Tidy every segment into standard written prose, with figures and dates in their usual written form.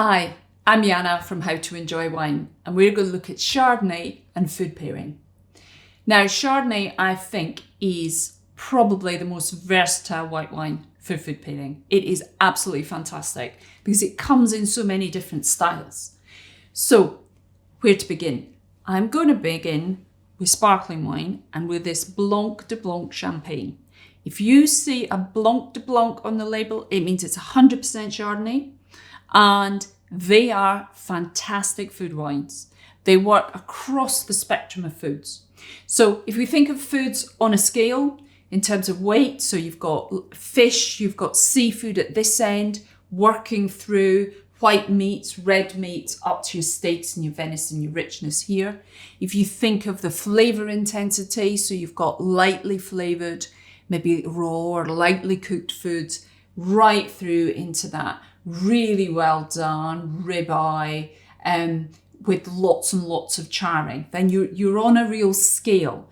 Hi, I'm Janne from How to Enjoy Wine, and we're going to look at Chardonnay and food pairing. Now, Chardonnay, I think, is probably the most versatile white wine for food pairing. It is absolutely fantastic because it comes in so many different styles. So, where to begin? I'm going to begin with sparkling wine and with this Blanc de Blanc champagne. If you see a Blanc de Blanc on the label, it means it's 100% Chardonnay. And they are fantastic food wines. They work across the spectrum of foods. So if we think of foods on a scale in terms of weight, so you've got fish, you've got seafood at this end, working through white meats, red meats, up to your steaks and your venison, your richness here. If you think of the flavour intensity, so you've got lightly flavoured, maybe raw or lightly cooked foods, right through into that really well done ribeye with lots and lots of charring, then you're on a real scale.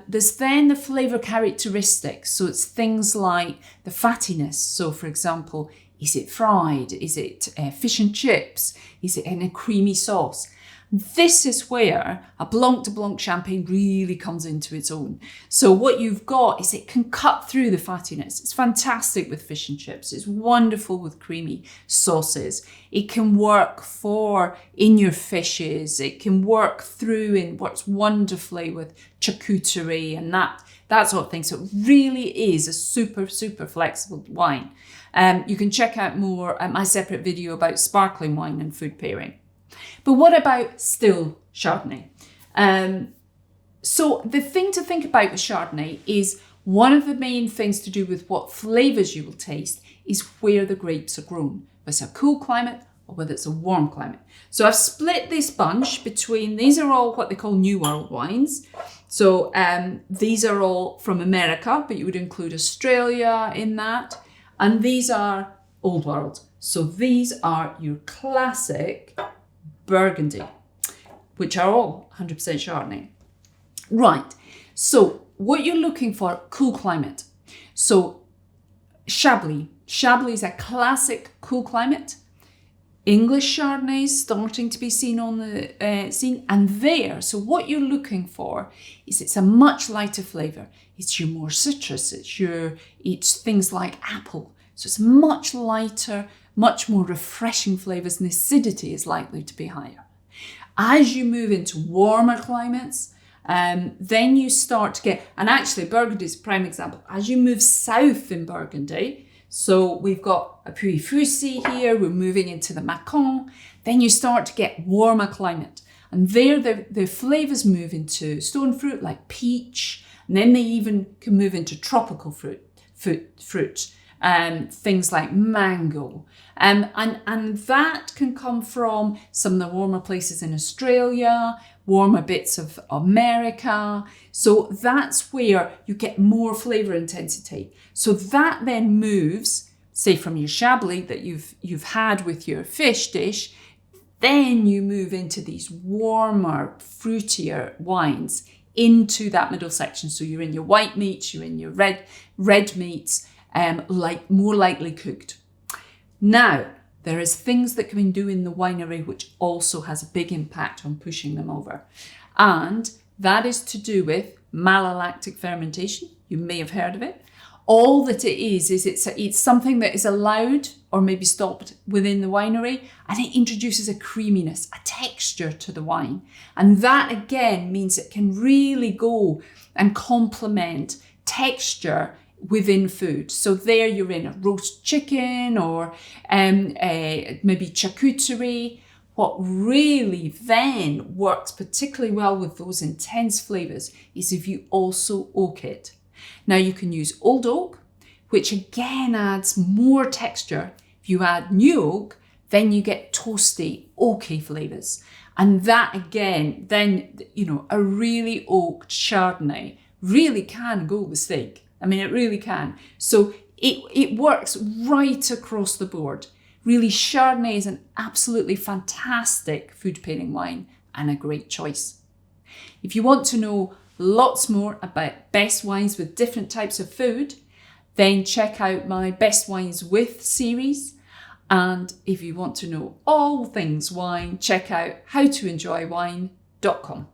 There's then the flavour characteristics, so it's things like the fattiness. So for example, is it fried? Is it fish and chips? Is it in a creamy sauce? This is where a Blanc de Blanc champagne really comes into its own. So what you've got is it can cut through the fattiness. It's fantastic with fish and chips. It's wonderful with creamy sauces. It can work in your fishes. It can work through and works wonderfully with charcuterie and that sort of thing. So it really is a super, super flexible wine. You can check out more at my separate video about sparkling wine and food pairing. But what about still Chardonnay? So the thing to think about with Chardonnay is one of the main things to do with what flavours you will taste is where the grapes are grown, whether it's a cool climate or whether it's a warm climate. So I've split this bunch between, these are all what they call New World wines. So these are all from America, but you would include Australia in that. And these are Old World. So these are your classic Burgundy, which are all 100% Chardonnay. Right, so what you're looking for, cool climate. So Chablis is a classic cool climate. English Chardonnay is starting to be seen on the scene, and so what you're looking for is it's a much lighter flavour. It's your more citrus, it's things like apple. So it's much lighter, much more refreshing flavours, and acidity is likely to be higher. As you move into warmer climates, then you start to get, and actually Burgundy is a prime example, as you move south in Burgundy, so we've got a Puy-Fussy here, we're moving into the Macon, then you start to get warmer climate. And there the flavours move into stone fruit like peach, and then they even can move into tropical fruit. Things like mango. And that can come from some of the warmer places in Australia, warmer bits of America. So that's where you get more flavour intensity. So that then moves, say from your Chablis that you've had with your fish dish, then you move into these warmer, fruitier wines into that middle section. So you're in your white meats, you're in your red meats, more lightly cooked. Now, there is things that can be done in the winery which also has a big impact on pushing them over. And that is to do with malolactic fermentation. You may have heard of it. All that it is it's something that is allowed or maybe stopped within the winery, and it introduces a creaminess, a texture to the wine. And that again means it can really go and complement texture within food. So there you're in a roast chicken or maybe charcuterie. What really then works particularly well with those intense flavours is if you also oak it. Now you can use old oak, which again adds more texture. If you add new oak, then you get toasty, oaky flavours. And that again, then, a really oaked Chardonnay really can go with steak. I mean, it really can. So it works right across the board. Really, Chardonnay is an absolutely fantastic food pairing wine and a great choice. If you want to know lots more about best wines with different types of food, then check out my Best Wines With series. And if you want to know all things wine, check out howtoenjoywine.com.